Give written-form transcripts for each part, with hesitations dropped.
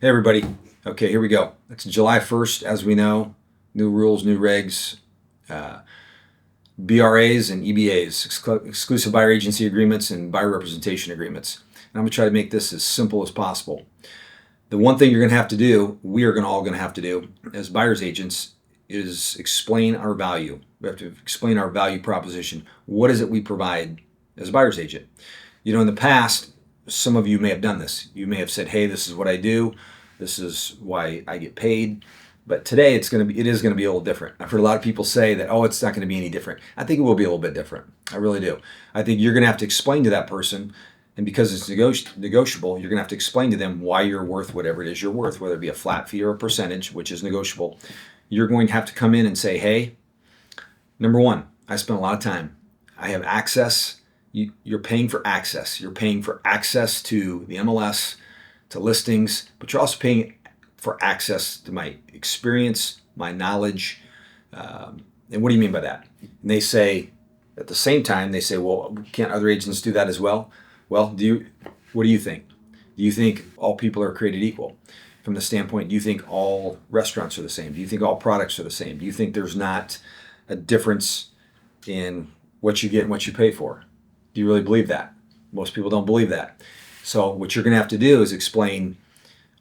Hey everybody. Okay, here we go. It's July 1st, as we know. New rules, new regs, BRAs and EBAs, exclusive buyer agency agreements and buyer representation agreements. And I'm going to try to make this as simple as possible. The one thing you're going to have to do, we are all going to have to do as buyer's agents, is explain our value. We have to explain our value proposition. What is it we provide as a buyer's agent? You know, in the past, some of you may have done this. You may have said, hey, this is what I do. This is why I get paid. But today it is going to be a little different. I've heard a lot of people say that, oh, it's not going to be any different. I think it will be a little bit different. I really do. I think you're going to have to explain to that person, and because it's negotiable, you're going to have to explain to them why you're worth whatever it is you're worth, whether it be a flat fee or a percentage, which is negotiable. You're going to have to come in and say, hey, number one, I spent a lot of time. I have access. You're paying for access. You're paying for access to the MLS, to listings, but you're also paying for access to my experience, my knowledge. And what do you mean by that? And they say, at the same time, they say, well, can't other agents do that as well? Well, what do you think? Do you think all people are created equal? From the standpoint, do you think all restaurants are the same? Do you think all products are the same? Do you think there's not a difference in what you get and what you pay for? Do you really believe that? Most people don't believe that. So what you're going to have to do is explain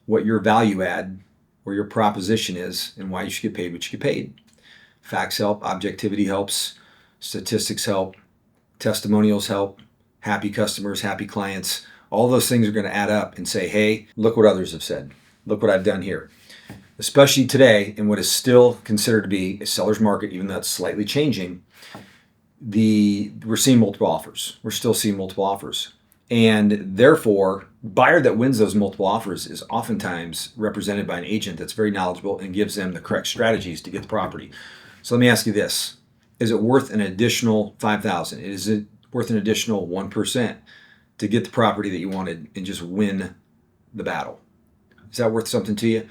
what your value add or your proposition is and why you should get paid what you get paid. Facts help, objectivity helps, statistics help, testimonials help, happy customers, happy clients. All those things are going to add up and say, hey, look what others have said. Look what I've done here. Especially today in what is still considered to be a seller's market, even though it's slightly changing, we're seeing multiple offers. We're still seeing multiple offers. And therefore, buyer that wins those multiple offers is oftentimes represented by an agent that's very knowledgeable and gives them the correct strategies to get the property. So let me ask you this. Is it worth an additional $5,000? Is it worth an additional 1% to get the property that you wanted and just win the battle? Is that worth something to you?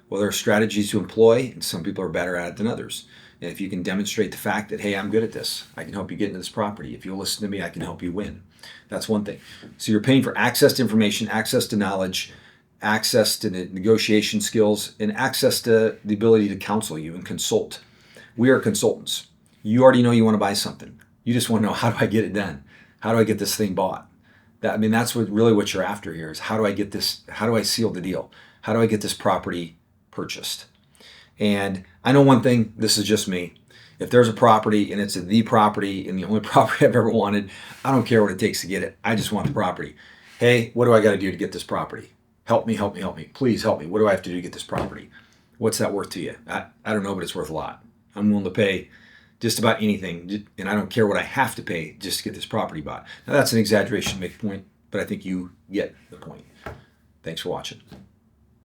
Well, there are strategies to employ, and some people are better at it than others. And if you can demonstrate the fact that, hey, I'm good at this, I can help you get into this property. If you'll listen to me, I can help you win. That's one thing. So you're paying for access to information, access to knowledge, access to negotiation skills, and access to the ability to counsel you and consult. We are consultants. You already know you want to buy something. You just want to know, how do I get it done? How do I get this thing bought? That's what you're after here is, how do I get this? How do I seal the deal? How do I get this property purchased? And I know one thing, this is just me. If there's a property and it's the property and the only property I've ever wanted, I don't care what it takes to get it. I just want the property. Hey, what do I got to do to get this property? Help me, help me, help me. Please help me. What do I have to do to get this property? What's that worth to you? I don't know, but it's worth a lot. I'm willing to pay just about anything, and I don't care what I have to pay just to get this property bought. Now, that's an exaggeration to make a point, but I think you get the point. Thanks for watching.